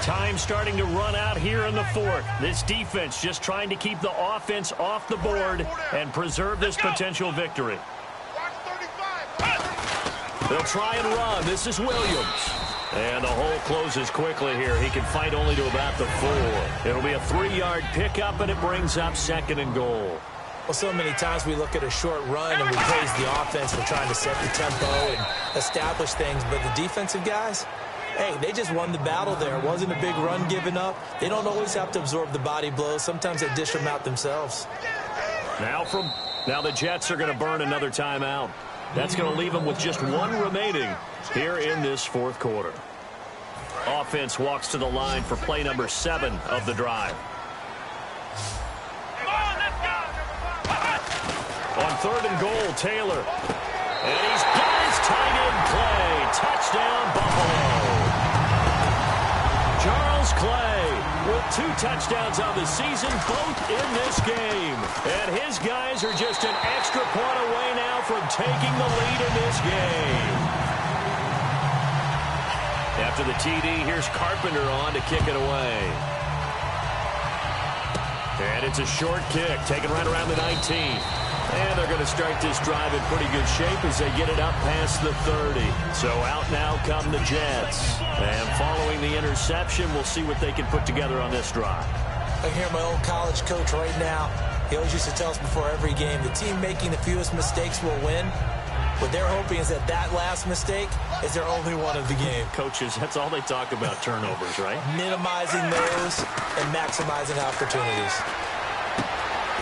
Time starting to run out here in the fourth. This defense just trying to keep the offense off the board and preserve this potential victory. They'll try and run. This is Williams. And the hole closes quickly here. He can fight only to about the 4. It'll be a 3-yard pickup, and it brings up second and goal. Well, so many times we look at a short run and we praise the offense for trying to set the tempo and establish things. But the defensive guys, hey, they just won the battle there. It wasn't a big run given up. They don't always have to absorb the body blows. Sometimes they dish them out themselves. Now the Jets are going to burn another timeout. That's going to leave them with just 1 remaining here in this fourth quarter. Offense walks to the line for play number 7 of the drive. On third and goal, Taylor. And he's got his tight end play. Touchdown, Buffalo. Charles Clay with 2 touchdowns on the season, both in this game. And his guys are just an extra point away now from taking the lead in this game. After the TD, here's Carpenter on to kick it away. And it's a short kick, taken right around the 19. And they're going to start this drive in pretty good shape as they get it up past the 30. So out now come the Jets. And following the interception, we'll see what they can put together on this drive. I hear my old college coach right now. He always used to tell us before every game, the team making the fewest mistakes will win. What they're hoping is that last mistake is their only one of the game. Coaches, that's all they talk about, turnovers, right? Minimizing those and maximizing opportunities.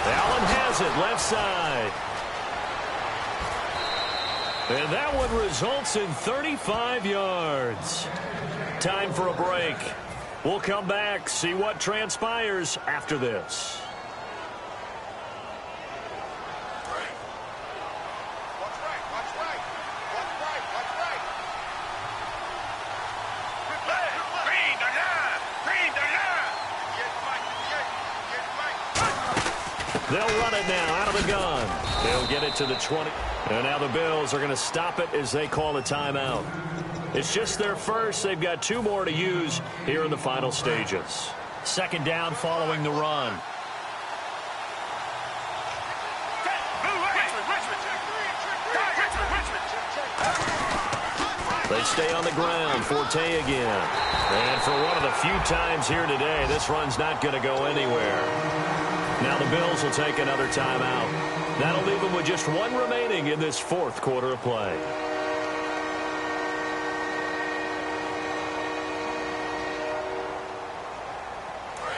Allen has it, left side. And that one results in 35 yards. Time for a break. We'll come back, see what transpires after this. They'll run it now out of the gun. They'll get it to the 20. And now the Bills are going to stop it as they call a timeout. It's just their first. They've got 2 more to use here in the final stages. Second down following the run. They stay on the ground. Forte again. And for one of the few times here today, this run's not going to go anywhere. Now the Bills will take another timeout. That'll leave them with just 1 remaining in this fourth quarter of play.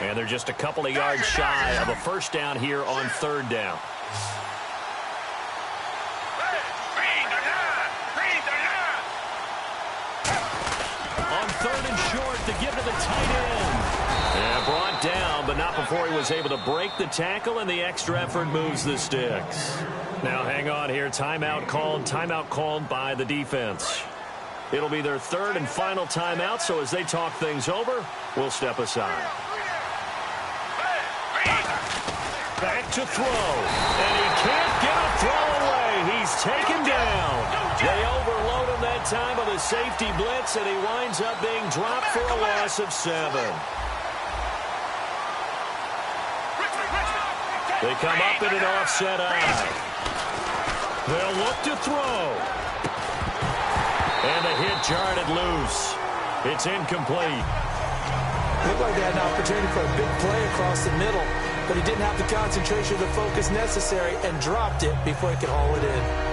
And they're just a couple of yards shy of a first down here on third down. On third and short to give to the tight end. And brought down, but not before he was able to break the tackle, and the extra effort moves the sticks. Now hang on here. Timeout called by the defense. It'll be their third and final timeout, so as they talk things over, we'll step aside. Back to throw, and he can't get a throw away. He's taken down. They overload him that time with a safety blitz, and he winds up being dropped for a loss of 7. They come up in an offset eye. They'll look to throw. And the hit jarred it loose. It's incomplete. Looked like they had an opportunity for a big play across the middle, but he didn't have the concentration or the focus necessary and dropped it before he could haul it in.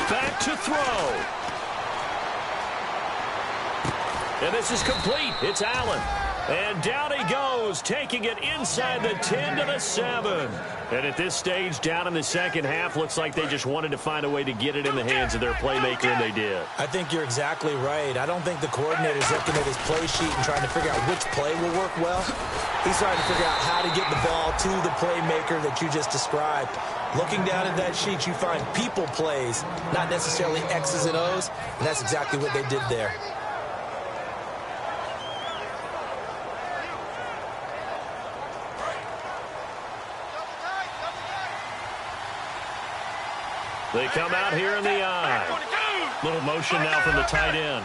Back to throw. And this is complete. It's Allen. And down he goes, taking it inside the 10 to the 7. And at this stage, down in the second half, looks like they just wanted to find a way to get it in the hands of their playmaker, and they did. I think you're exactly right. I don't think the coordinator's looking at his play sheet and trying to figure out which play will work well. He's trying to figure out how to get the ball to the playmaker that you just described. Looking down at that sheet, you find people plays, not necessarily X's and O's, and that's exactly what they did there. They come out here in the eye. Little motion now from the tight end.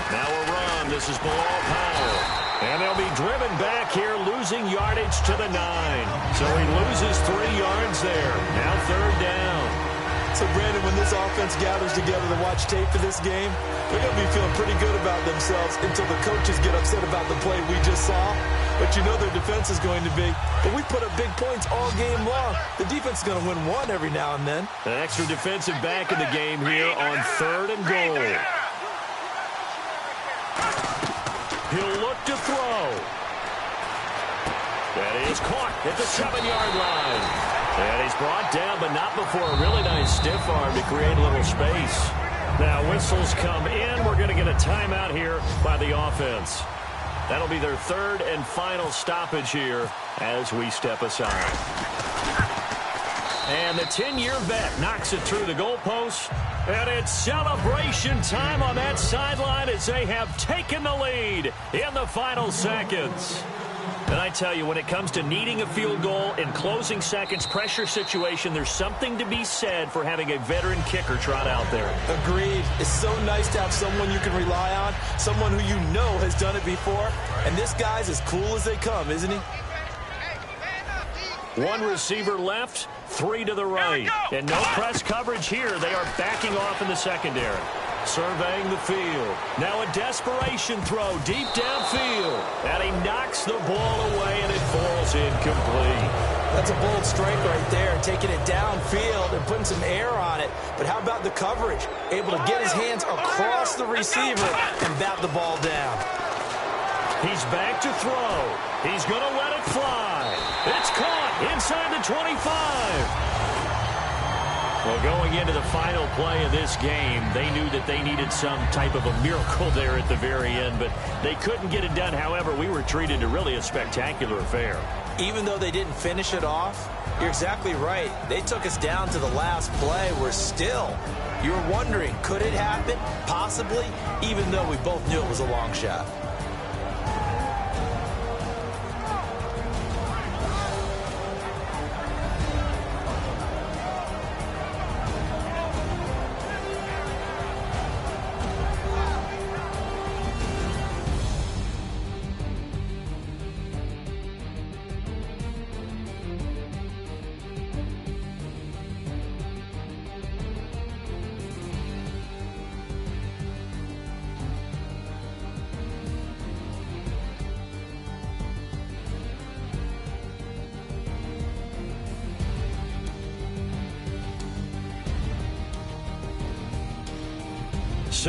Now a run. This is Bilal Powell. And they'll be driven back here, losing yardage to the 9. So he loses 3 yards there. Now third down. So, Brandon, when this offense gathers together to watch tape for this game, they're going to be feeling pretty good about themselves until the coaches get upset about the play we just saw. But you know their defense is going to be. But we put up big points all game long. The defense is going to win one every now and then. An extra defensive back in the game here on 3rd and goal. He'll look to throw. That is caught at the 7-yard line. And he's brought down, but not before a really nice stiff arm to create a little space. Now whistles come in. We're going to get a timeout here by the offense. That'll be their 3rd and final stoppage here as we step aside. And the 10-year vet knocks it through the goalpost. And it's celebration time on that sideline as they have taken the lead in the final seconds. And I tell you, when it comes to needing a field goal in closing seconds, pressure situation, there's something to be said for having a veteran kicker trot out there. Agreed. It's so nice to have someone you can rely on, someone who you know has done it before. And this guy's as cool as they come, isn't he? 1 receiver left, 3 to the right. And no press coverage here. They are backing off in the secondary. Surveying the field. Now a desperation throw deep downfield. And he knocks the ball away, and it falls incomplete. That's a bold strike right there, taking it downfield and putting some air on it. But how about the coverage? Able to get his hands across the receiver and bat the ball down. He's back to throw. He's going to let it fly. It's caught inside the 25. Well, going into the final play of this game, they knew that they needed some type of a miracle there at the very end, but they couldn't get it done. However, we were treated to really a spectacular affair. Even though they didn't finish it off, you're exactly right. They took us down to the last play. We're still, you were wondering, could it happen? Possibly, even though we both knew it was a long shot.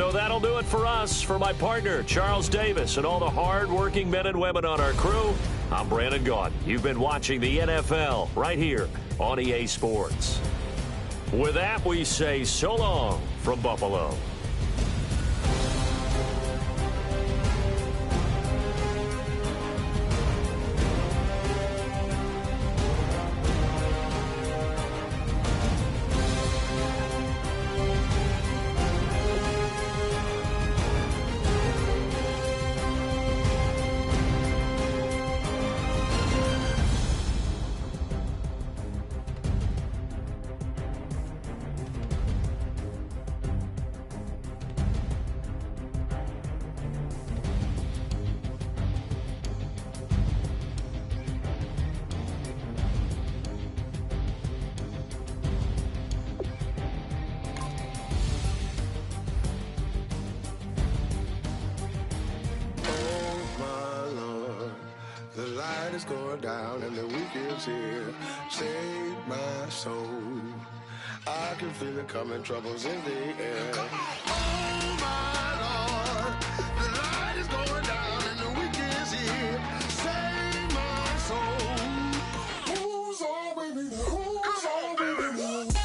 So that'll do it for us. For my partner, Charles Davis, and all the hard-working men and women on our crew, I'm Brandon Gaudin. You've been watching the NFL right here on EA Sports. With that, we say so long from Buffalo. Going down and the weekend's here. Save my soul. I can feel it coming, troubles in the air. Oh my Lord, the light is going down and the weekend's here. Save my soul. Who's all with me? Who's all with me?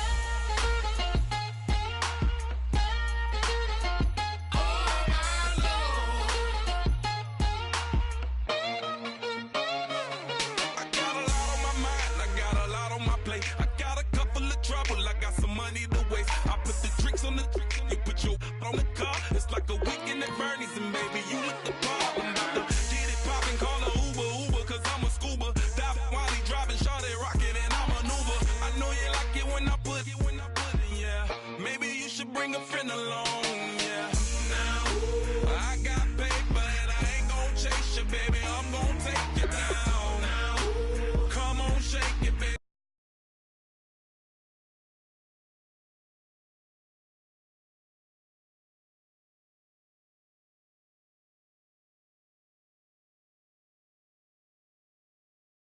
On the car, it's like a weekend at Bernie's, and baby, you look the